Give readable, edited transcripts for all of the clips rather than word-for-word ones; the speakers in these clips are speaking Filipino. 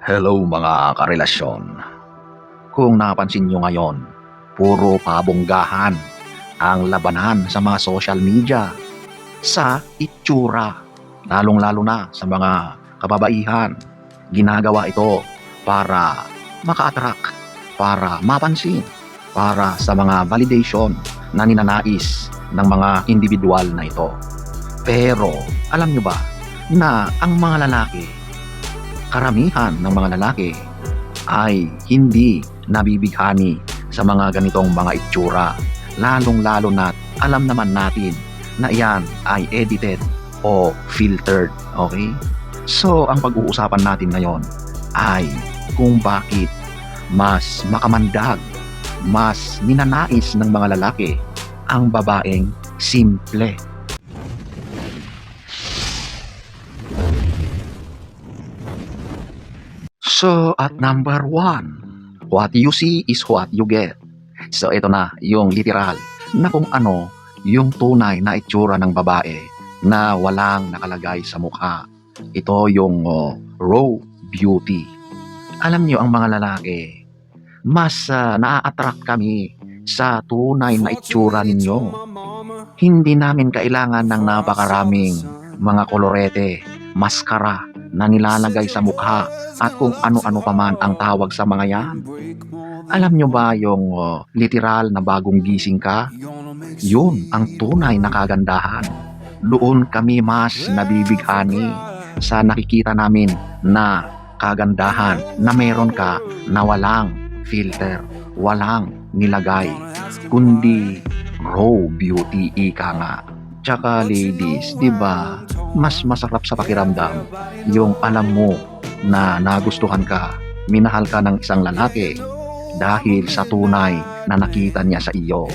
Hello mga karelasyon. Kung napansin nyo ngayon, puro pabonggahan ang labanan sa mga social media, sa itsura, lalong-lalo na sa mga kababaihan. Ginagawa ito para maka-attract, para mapansin, para sa mga validation na ninanais ng mga individual na ito. Pero alam nyo ba na ang mga lalaki, karamihan ng mga lalaki ay hindi nabibighani sa mga ganitong mga itsura, lalong-lalo na alam naman natin na iyan ay edited o filtered, okay? So, ang pag-uusapan natin ngayon ay kung bakit mas makamandag, mas ninanais ng mga lalaki ang babaeng simple. So, at number one, what you see is what you get. So, ito na yung literal na kung ano yung tunay na itsura ng babae na walang nakalagay sa mukha. Ito yung raw beauty. Alam nyo, ang mga lalaki, mas naa-attract kami sa tunay na itsura ninyo. Hindi namin kailangan ng napakaraming mga kolorete, maskara na nilalagay sa mukha at kung ano-ano pa man ang tawag sa mga yan. Alam nyo ba yung literal na bagong gising ka? Yun ang tunay na kagandahan. Doon kami mas nabibighani sa nakikita namin na kagandahan na meron ka na walang filter, walang nilagay, kundi raw beauty, ika nga. Tsaka ladies, di ba, mas masarap sa pakiramdam yung alam mo na nagustuhan ka, minahal ka ng isang lalaki dahil sa tunay na nakita niya sa iyo.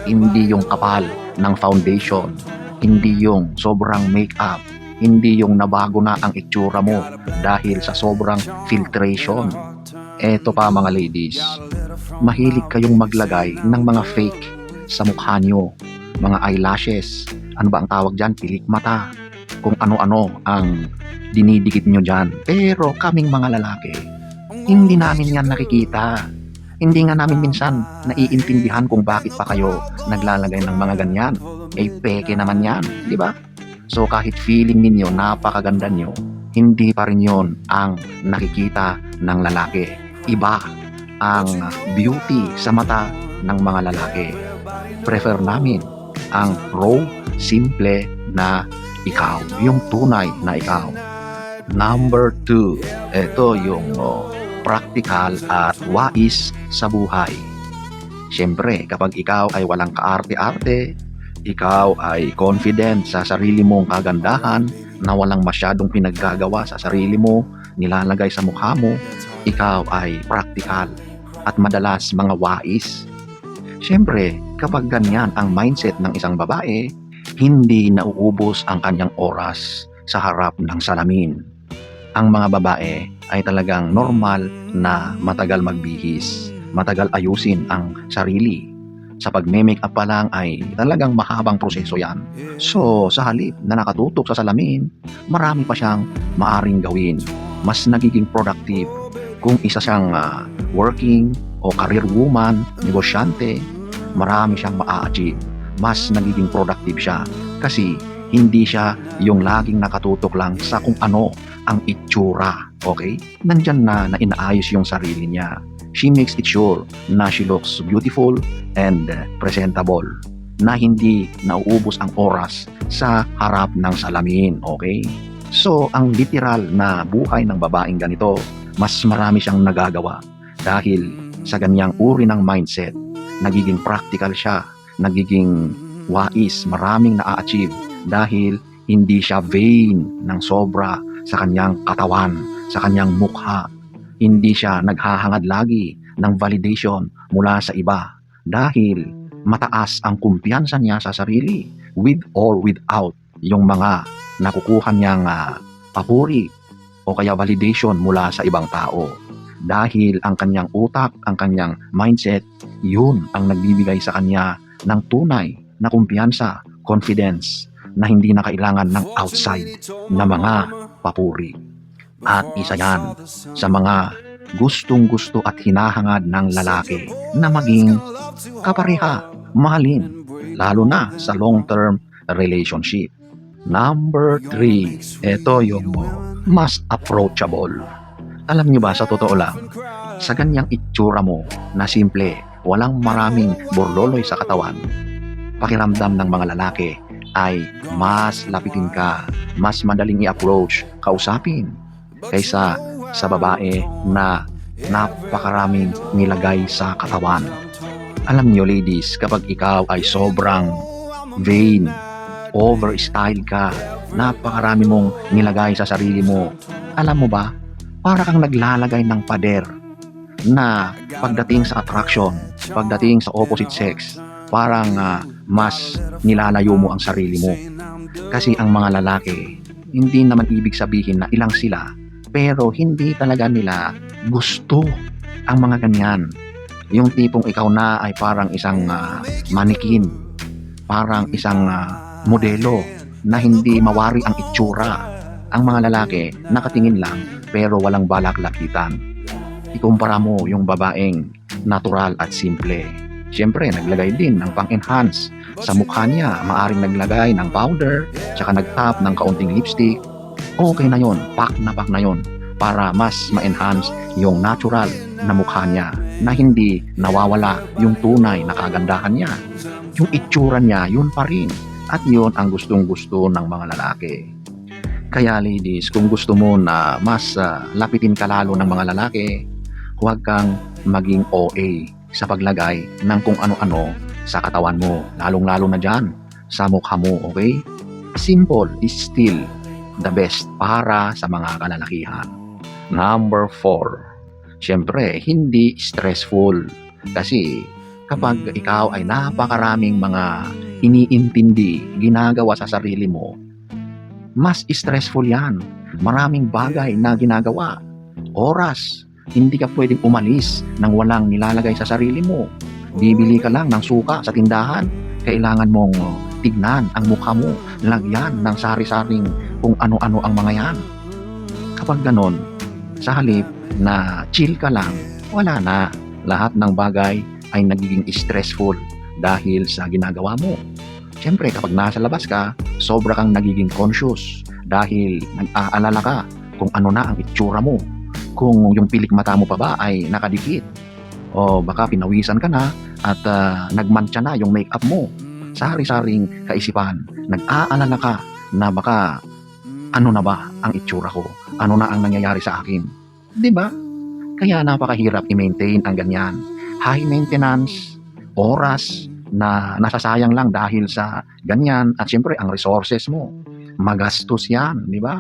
Hindi yung kapal ng foundation, hindi yung sobrang makeup, hindi yung nabago na ang itsura mo dahil sa sobrang filtration. Eto pa mga ladies, mahilig kayong maglagay ng mga fake sa mukha nyo, mga eyelashes, ano ba ang tawag dyan, pilik mata, kung ano-ano ang dinidikit nyo dyan. Pero kaming mga lalaki, hindi namin yan nakikita. Hindi nga namin minsan naiintindihan kung bakit pa kayo naglalagay ng mga ganyan. Eh, peke naman yan, di ba? So kahit feeling ninyo napakaganda nyo, hindi pa rin yon ang nakikita ng lalaki. Iba ang beauty sa mata ng mga lalaki. Prefer namin ang raw, simple na ikaw, yung tunay na ikaw. Number 2, ito yung practical at wais sa buhay. Siyempre, kapag ikaw ay walang kaarte-arte, ikaw ay confident sa sarili mong kagandahan, na walang masyadong pinaggagawa sa sarili mo, nilalagay sa mukha mo, ikaw ay practical at madalas mga wais. Siyempre, kapag ganyan ang mindset ng isang babae, hindi nauubos ang kanyang oras sa harap ng salamin. Ang mga babae ay talagang normal na matagal magbihis, matagal ayusin ang sarili. Sa pagme-makeup pa lang ay talagang mahabang proseso yan. So, sa halip na nakatutok sa salamin, marami pa siyang maaring gawin. Mas nagiging productive kung isa siyang working o career woman, negosyante, marami siyang maa-achieve. Mas nagiging productive siya kasi hindi siya yung laging nakatutok lang sa kung ano ang itsura, okay? Nandyan na inaayos yung sarili niya. She makes it sure na she looks beautiful and presentable, na hindi nauubos ang oras sa harap ng salamin, okay? So, ang literal na buhay ng babaeng ganito, mas marami siyang nagagawa dahil sa ganyang uri ng mindset, nagiging practical siya, nagiging wais, maraming na-achieve dahil hindi siya vain ng sobra sa kanyang katawan, sa kanyang mukha. Hindi siya naghahangad lagi ng validation mula sa iba dahil mataas ang kumpiyansa niya sa sarili with or without yung mga nakukuha niyang papuri o kaya validation mula sa ibang tao. Dahil ang kanyang utak, ang kanyang mindset, yun ang nagbibigay sa kanya ng tunay na kumpiyansa, confidence, na hindi na kailangan ng outside na mga papuri. At isa yan sa mga gustong-gusto at hinahangad ng lalaki na maging kapareha, mahalin, lalo na sa long-term relationship. Number 3, ito yung mas approachable. Alam nyo ba, sa totoo lang, sa ganyang itsura mo na simple, walang maraming borloloy sa katawan, pakiramdam ng mga lalaki ay mas lapitin ka, mas madaling i-approach, kausapin, kaysa sa babae na napakaraming nilagay sa katawan. Alam nyo ladies, kapag ikaw ay sobrang vain, overstyle ka, napakarami mong nilagay sa sarili mo, alam mo ba, para kang naglalagay ng pader na pagdating sa attraction, pagdating sa opposite sex, parang mas nilalayo mo ang sarili mo. Kasi ang mga lalaki, hindi naman ibig sabihin na ilang sila, pero hindi talaga nila gusto ang mga ganyan. Yung tipong ikaw na ay parang isang manikin, parang isang modelo na hindi mawari ang itsura. Ang mga lalaki, nakatingin lang pero walang balak lapitan. Ikumpara mo yung babaeng natural at simple. Siyempre, naglagay din ng pang-enhance sa mukha niya. Maaring naglagay ng powder, tsaka nag-tap ng kaunting lipstick. Okay na yon, pack na yon para mas ma-enhance yung natural na mukha niya na hindi nawawala yung tunay na kagandahan niya. Yung itsura niya, yun pa rin. At yun ang gustong-gusto ng mga lalaki. Kaya ladies, kung gusto mo na mas lapitin ka lalo ng mga lalaki, huwag kang maging OA sa paglagay ng kung ano-ano sa katawan mo, lalong-lalo na dyan sa mukha mo, okay? Simple is still the best para sa mga kalalakihan. Number 4, syempre, hindi stressful. Kasi kapag ikaw ay napakaraming mga iniintindi, ginagawa sa sarili mo, mas stressful yan. Maraming bagay na ginagawa. Oras, hindi ka pwedeng umalis nang walang nilalagay sa sarili mo. Bibili ka lang ng suka sa tindahan, kailangan mong tignan ang mukha mo, lagyan ng sari-saring kung ano-ano ang mga yan. Kapag ganon, sa halip na chill ka lang, wala na. Lahat ng bagay ay nagiging stressful dahil sa ginagawa mo. Siyempre, kapag nasa labas ka, sobra kang nagiging conscious dahil nag-aalala ka kung ano na ang itsura mo. Kung yung pilik mata mo pa ba ay nakadikit. O baka pinawisan ka na at nagmantsa na yung makeup mo. Sari-saring kaisipan, nag-aalala ka na baka ano na ba ang itsura ko? Ano na ang nangyayari sa akin? Diba? Kaya napakahirap i-maintain ang ganyan. High maintenance, oras, na nasasayang lang dahil sa ganyan at siyempre ang resources mo magastos yan, di ba?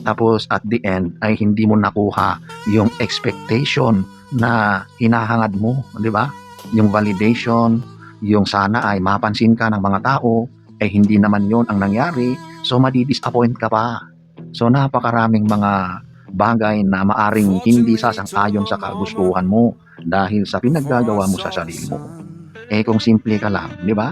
Tapos at the end ay hindi mo nakuha yung expectation na hinahangad mo, di ba? Yung validation, yung sana ay mapansin ka ng mga tao, ay hindi naman yon ang nangyari, so madi-disappoint ka pa. So napakaraming mga bagay na maaring hindi sasang-ayon sa kagustuhan mo dahil sa pinaggagawa mo sa sarili mo. Kung simple ka lang, di ba?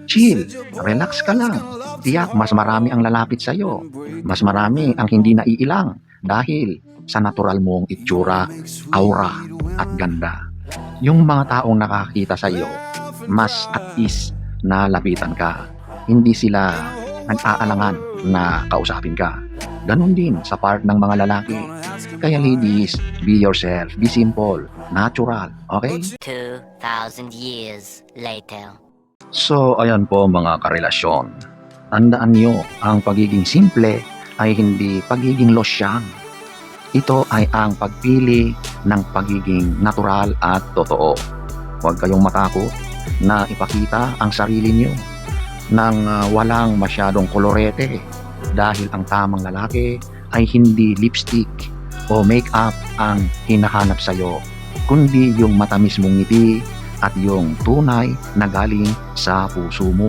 Chill, relax ka lang. Tiyak, mas marami ang lalapit sa'yo. Mas marami ang hindi naiilang dahil sa natural mong itsura, aura, at ganda. Yung mga taong nakakita sa'yo, mas at ease na lapitan ka. Hindi sila nag-aalangan na kausapin ka. Ganon din sa part ng mga lalaki. Kaya ladies, be yourself, be simple, natural, okay? 2,000 years later. So, ayan po mga karelasyon. Tandaan nyo, ang pagiging simple ay hindi pagiging losyang. Ito ay ang pagpili ng pagiging natural at totoo. Huwag kayong matakot na ipakita ang sarili nyo nang walang masyadong kolorete dahil ang tamang lalaki ay hindi lipstick o makeup ang hinahanap sa'yo, kundi yung matamis mong ngiti at yung tunay na galing sa puso mo.